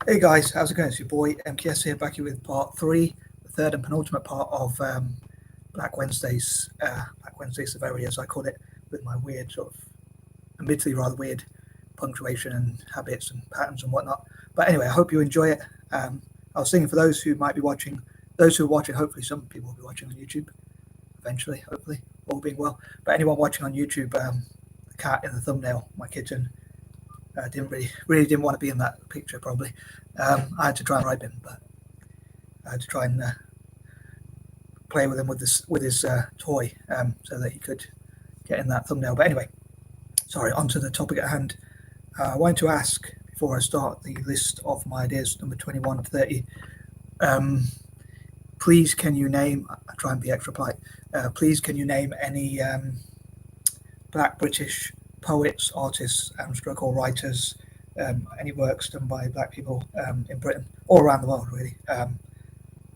Hey guys, how's it going? It's your boy MKS here, back here with part 3, the third and penultimate part of Black Wednesday's severity, as I call it, with my weird sort of, admittedly rather weird punctuation and habits and patterns and whatnot. But anyway, I hope you enjoy it. I was thinking for those who might be watching, those who are watching, hopefully some people will be watching on YouTube eventually, hopefully, all being well. But anyone watching on YouTube, the cat in the thumbnail, my kitten, really didn't want to be in that picture. Probably, I had to try and bribe him, but I had to try and play with him with his toy, so that he could get in that thumbnail. But anyway, sorry. On to the topic at hand. I wanted to ask before I start the list of my ideas, number 21 to 30. Please, can you name? I try and be extra polite. Please, can you name any Black British poets, artists, stroke or writers, any works done by Black people in Britain or around the world, really,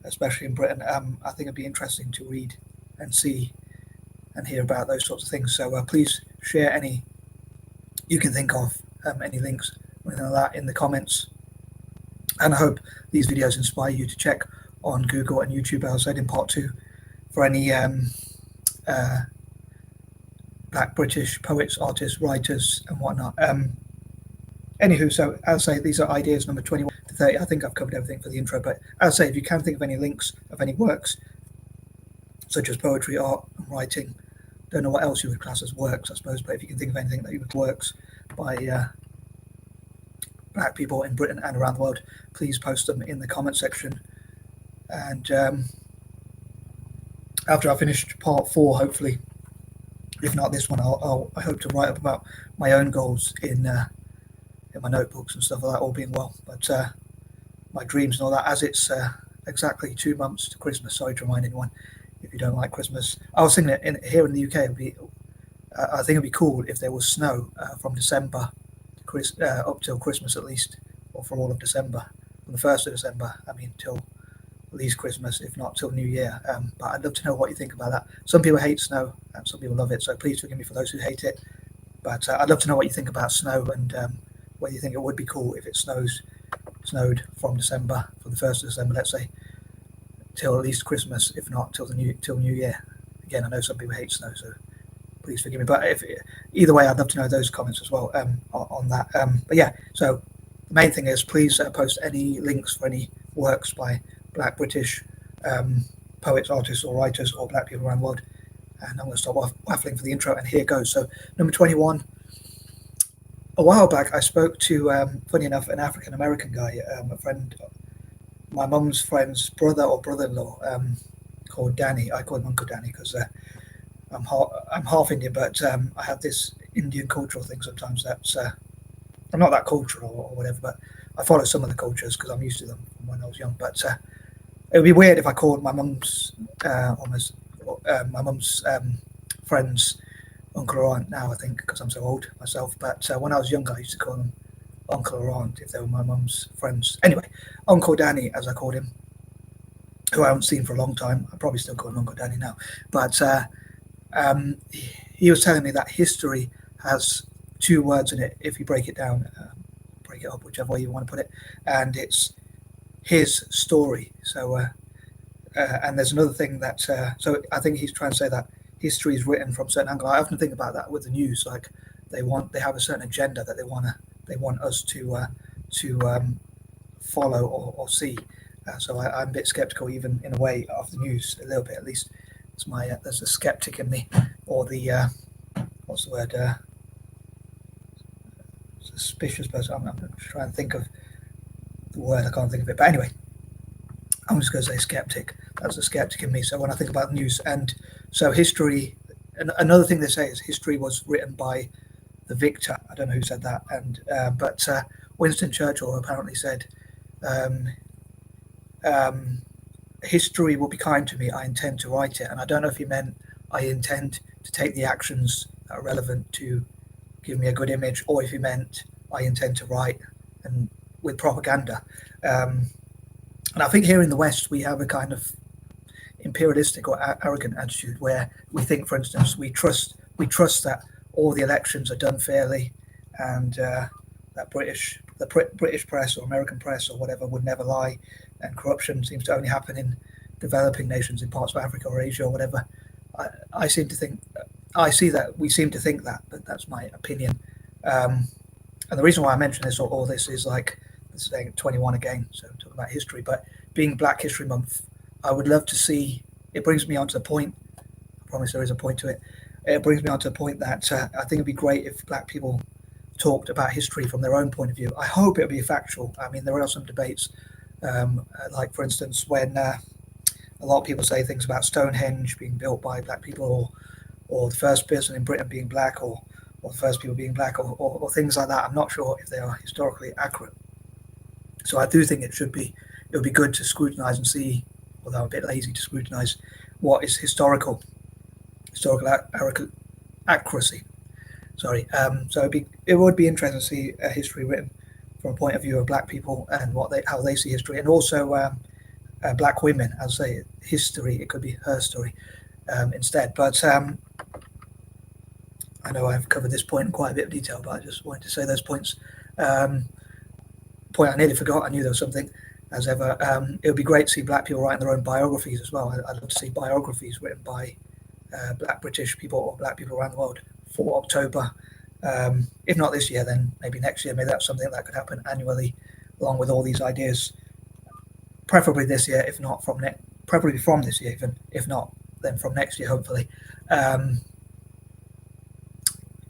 especially in Britain. I think it'd be interesting to read and see and hear about those sorts of things. So please share any you can think of, any links, anything like that in the comments. And I hope these videos inspire you to check on Google and YouTube, as I said in part 2, for any Black British poets, artists, writers, and whatnot. Anywho, so as I say, these are ideas number 21 to 30. I think I've covered everything for the intro, but as I say, if you can think of any links of any works, such as poetry, art, and writing, don't know what else you would class as works, I suppose, but if you can think of anything that you would works by Black people in Britain and around the world, please post them in the comment section. And after I finished part 4, hopefully, if not this one, I hope to write up about my own goals in my notebooks and stuff like that, all being well. But my dreams and all that, as it's exactly 2 months to Christmas. Sorry to remind anyone if you don't like Christmas. I was thinking here in the UK, I think it'd be cool if there was snow from December to up till Christmas at least, or for all of December, from the 1st of December. I mean, till at least Christmas, if not till New Year. But I'd love to know what you think about that. Some people hate snow and some people love it, so please forgive me for those who hate it. But I'd love to know what you think about snow, and whether you think it would be cool if it snowed from December, from the 1st of December, let's say, till at least Christmas, if not till New Year. Again, I know some people hate snow, so please forgive me. But either way, I'd love to know those comments as well on that. But yeah, so the main thing is please post any links for any works by Black British poets, artists, or writers, or Black people around the world. And I'm going to stop waffling for the intro, and here goes. So number 21. A while back, I spoke to, funny enough, an African American guy, a friend, my mum's friend's brother or brother-in-law, called Danny. I call him Uncle Danny because I'm half Indian, but I have this Indian cultural thing sometimes that's I'm not that cultural or whatever, but I follow some of the cultures because I'm used to them from when I was young. But it would be weird if I called my mum's friend's uncle or aunt now, I think, because I'm so old myself. But when I was younger, I used to call them uncle or aunt if they were my mum's friends. Anyway, Uncle Danny, as I called him, who I haven't seen for a long time. I probably still call him Uncle Danny now. But he was telling me that history has 2 words in it if you break it down, break it up, whichever way you want to put it, and it's his story. So and there's another thing that so I think he's trying to say that history is written from a certain angle. I often think about that with the news, like they have a certain agenda that they want us to follow or see. So I'm a bit skeptical, even in a way, of the news, a little bit at least. It's there's a skeptic in me, or the what's the word? Suspicious person. I'm trying to think of the word. I can't think of it. But anyway, I'm just going to say skeptic. That's a skeptic in me. So when I think about the news, and so history, another thing they say is history was written by the victor. I don't know who said that, and but Winston Churchill apparently said, history will be kind to me. I intend to write it. And I don't know if he meant I intend to take the actions that are relevant to give me a good image, or if he meant I intend to write and with propaganda. And I think here in the West we have a kind of imperialistic or arrogant attitude where we think, for instance, we trust that all the elections are done fairly, and that British press or American press or whatever would never lie, and corruption seems to only happen in developing nations in parts of Africa or Asia or whatever. I seem to think, I see that we seem to think that, but that's my opinion. And the reason why I mention this, or all this, is like saying 21 again, so I'm talking about history, but being Black History Month, I would love to see, it brings me on to the point, I promise there is a point to it, it brings me on to the point that I think it'd be great if Black people talked about history from their own point of view. I hope it'll be factual. I mean, there are some debates, like for instance, when a lot of people say things about Stonehenge being built by Black people, or the first person in Britain being Black, or the first people being Black, or things like that. I'm not sure if they are historically accurate. So I do think it would be good to scrutinise and see, although I'm a bit lazy to scrutinise, what is historical accuracy. Sorry. So it would be interesting to see a history written from a point of view of Black people and how they see history, and also Black women. I'll say history. It could be her story instead. But I know I've covered this point in quite a bit of detail, but I just wanted to say those points. Point I nearly forgot. I knew there was something. As ever, it would be great to see Black people writing their own biographies as well. I'd love to see biographies written by Black British people or Black people around the world for October. If not this year, then maybe next year. Maybe that's something that could happen annually, along with all these ideas. Preferably this year, if not preferably from this year, even if not, then from next year, hopefully. But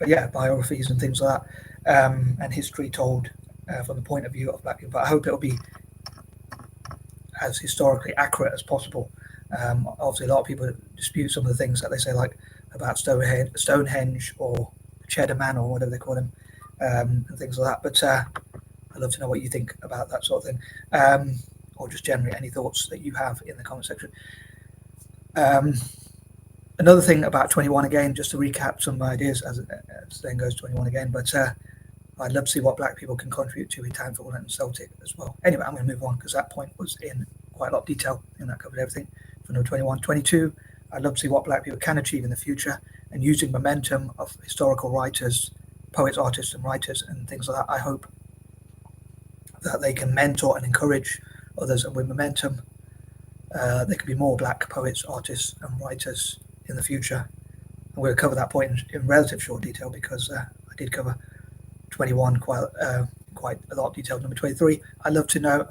yeah, biographies and things like that, and history told from the point of view of Black people. But I hope it'll be as historically accurate as possible. Obviously, a lot of people dispute some of the things that they say, like about Stonehenge or Cheddar Man or whatever they call him, and things like that. But I'd love to know what you think about that sort of thing, or just generally any thoughts that you have in the comment section. Another thing about 21 again, just to recap some ideas as saying goes 21 again, but I'd love to see what Black people can contribute to in Town Football and Celtic as well. Anyway, I'm going to move on because that point was in quite a lot of detail and that covered everything for number 21. 22, I'd love to see what Black people can achieve in the future, and using momentum of historical writers, poets, artists and writers and things like that. I hope that they can mentor and encourage others, and with momentum there could be more Black poets, artists and writers in the future. I'm going to cover that point in relative short detail because I did cover 21 quite a lot of detail. Number 23, I'd love to know,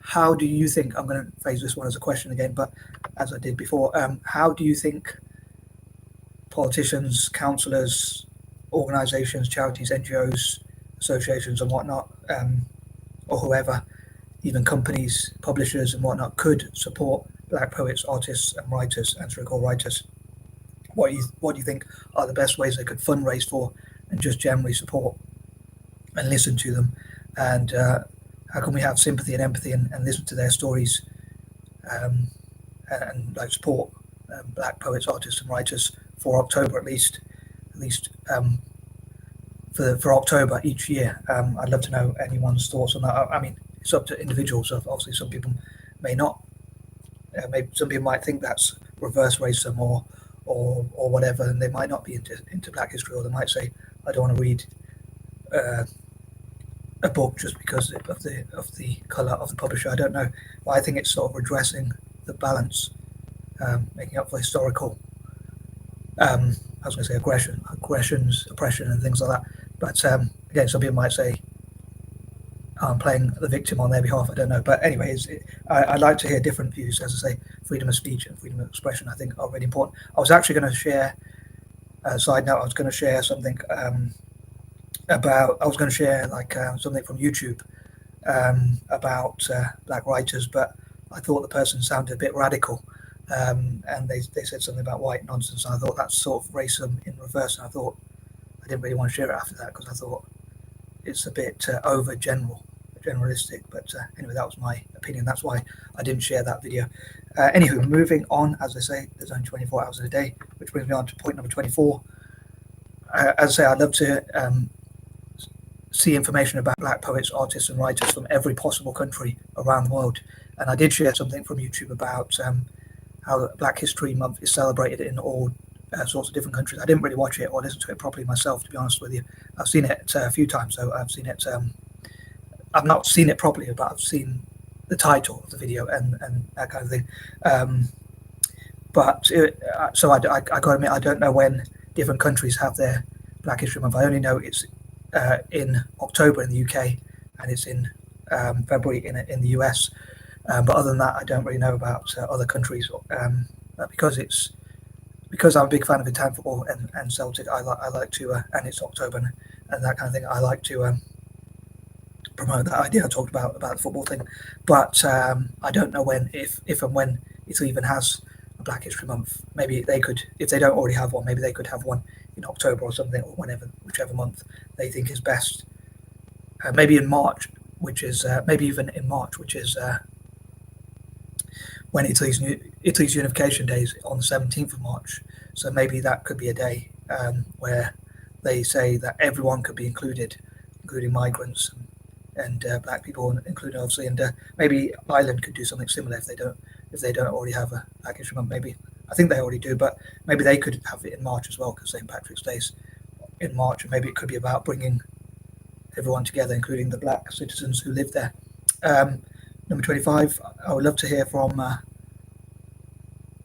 how do you think, I'm going to phrase this one as a question again, but as I did before, how do you think politicians, councillors, organisations, charities, NGOs, associations and whatnot, or whoever, even companies, publishers and whatnot, could support Black poets, artists and writers and so-called writers? What do you think are the best ways they could fundraise for and just generally support and listen to them? And how can we have sympathy and empathy and listen to their stories, and like support Black poets, artists and writers for October at least for October each year? I'd love to know anyone's thoughts on that. I mean, it's up to individuals. Obviously, some people may not. Maybe some people might think that's reverse racism or whatever, and they might not be into Black history, or they might say, I don't want to read a book just because of the colour of the publisher. I don't know. But I think it's sort of redressing the balance, making up for historical, I was going to say aggressions, oppression and things like that. But again, some people might say I'm playing the victim on their behalf. I don't know. But anyways, I'd like to hear different views. As I say, freedom of speech and freedom of expression, I think, are really important. I was actually going to share, side note, I was going to share something something from YouTube about Black writers, but I thought the person sounded a bit radical, and they said something about white nonsense, and I thought that's sort of racism in reverse, and I thought I didn't really want to share it after that because I thought it's a bit generalistic. But anyway, that was my opinion. That's why I didn't share that video. Anywho, moving on, as I say, there's only 24 hours in a day, which brings me on to point number 24. As I say, I'd love to see information about Black poets, artists and writers from every possible country around the world. And I did share something from YouTube about how Black History Month is celebrated in all sorts of different countries. I didn't really watch it or listen to it properly myself, to be honest with you. I've seen it a few times, so I've seen it. I've not seen it properly, but I've seen the title of the video and that kind of thing. So I got to admit, I don't know when different countries have their Black History Month. I only know it's in October in the UK and it's in February in the US. But other than that, I don't really know about other countries. Because I'm a big fan of Italian football and Celtic, I like to, and it's October and that kind of thing. I like to promote that idea I talked about the football thing. But I don't know if and when Italy even has a Black History Month. Maybe they could, if they don't already have one, maybe they could have one in October or something, or whichever month they think is best. Maybe in March, which is maybe even in March, which is when Italy's Unification Day is on the 17th of March. So maybe that could be a day where they say that everyone could be included, including migrants and black people, including obviously, and maybe Ireland could do something similar if they don't already have a Black History Month. Maybe I think they already do, but maybe they could have it in March as well, because St. Patrick's Day's in March, and maybe it could be about bringing everyone together, including the black citizens who live there. Number 25, I would love to hear from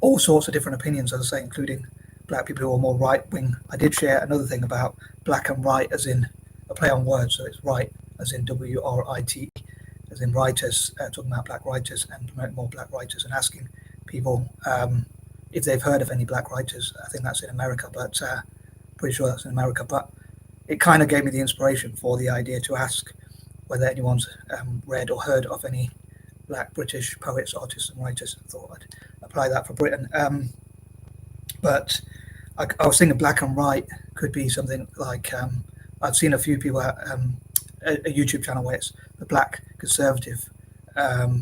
all sorts of different opinions, as I say, including black people who are more right-wing. I did share another thing about black and right, as in a play on words, so it's right as in W-R-I-T, as in writers, talking about black writers and promoting more black writers, and asking people if they've heard of any black writers. I think that's in America, but pretty sure that's in America. But it kind of gave me the inspiration for the idea to ask whether anyone's read or heard of any black British poets, artists and writers. I thought I'd apply that for Britain. But I was thinking black and right could be something like, I've seen a few people a YouTube channel where it's the Black Conservative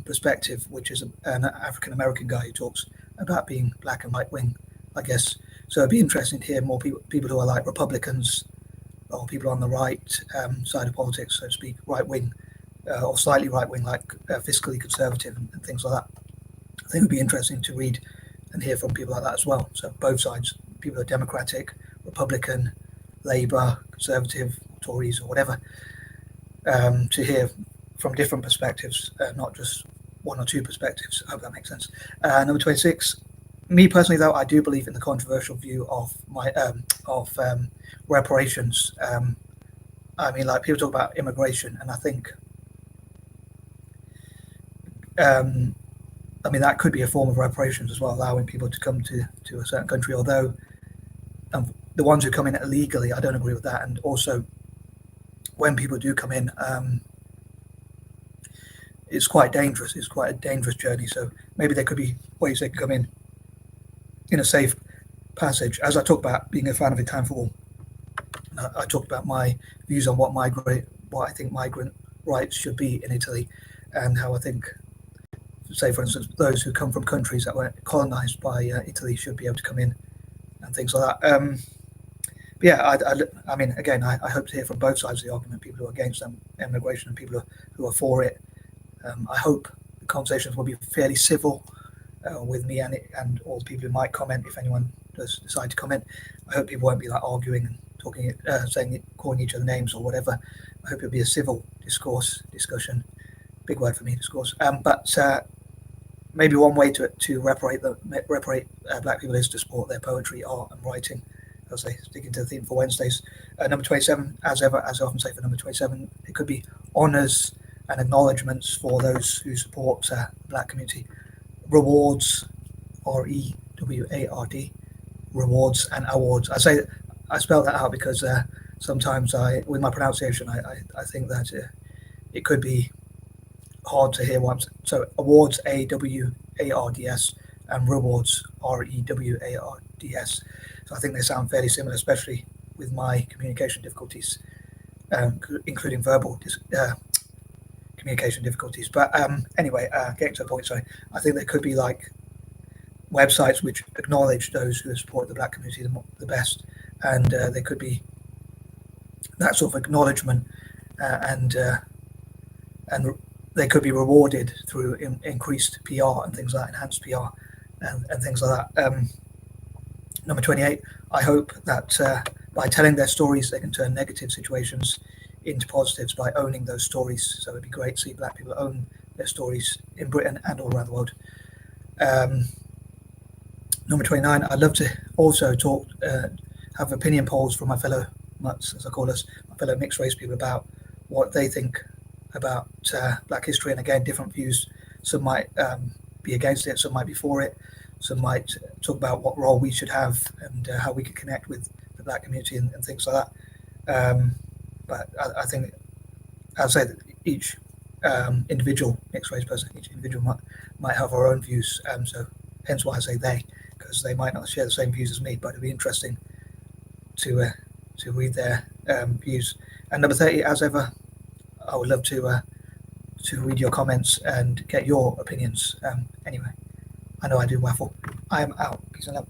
Perspective, which is an African American guy who talks about being black and right wing, I guess. So it'd be interesting to hear more people who are like Republicans or people on the right side of politics, so to speak, right wing or slightly right wing, like fiscally conservative and things like that. I think it would be interesting to read and hear from people like that as well. So both sides, people who are Democratic, Republican, Labour, Conservative, Tories, or whatever, to hear from different perspectives, not just one or two perspectives. I hope that makes sense. Number 26. Me personally, though, I do believe in the controversial view of reparations. I mean, like, people talk about immigration, and I think, I mean, that could be a form of reparations as well, allowing people to come to a certain country. Although the ones who come in illegally, I don't agree with that. And also, when people do come in, it's quite dangerous. It's quite a dangerous journey. So maybe there could be ways they can come in a safe passage. As I talked about being a fan of Italian football, I talked about my views on what I think migrant rights should be in Italy, and how I think, say for instance, those who come from countries that were colonized by Italy should be able to come in and things like that. Yeah, I mean, again, I hope to hear from both sides of the argument, people who are against immigration and people who are for it. I hope the conversations will be fairly civil with me and all the people who might comment, if anyone does decide to comment. I hope people won't be like arguing and talking, calling each other names or whatever. I hope it'll be a civil discussion. Big word for me, discourse. But maybe one way to reparate black people is to support their poetry, art, and writing. As I say, sticking to the theme for Wednesdays. Number 27, as I often say for number 27, it could be honours and acknowledgements for those who support the black community. Rewards, REWARD, rewards and awards. I spell that out because sometimes with my pronunciation, I think that it could be hard to hear what I'm saying. So awards, AWARDS, and rewards, REWARDS. So I think they sound fairly similar, especially with my communication difficulties, including verbal communication difficulties. But anyway, getting to the point, sorry, I think there could be like websites which acknowledge those who support the black community the best, and there could be that sort of acknowledgement, and they could be rewarded through increased PR and things like that, enhanced PR and things like that. Number 28, I hope that by telling their stories, they can turn negative situations into positives by owning those stories. So it'd be great to see black people own their stories in Britain and all around the world. Number 29, I'd love to also have opinion polls from my fellow mutts, as I call us, my fellow mixed race people, about what they think about black history. And again, different views. Some might be against it, some might be for it, some might talk about what role we should have and how we could connect with the black community and things like that. But I think, I'd say that each individual mixed race person, each individual might have our own views. So hence why I say they, because they might not share the same views as me, but it'd be interesting to read their views. And number 30, as ever, I would love to read your comments and get your opinions. Anyway, I know I do waffle. I am out. Peace and love.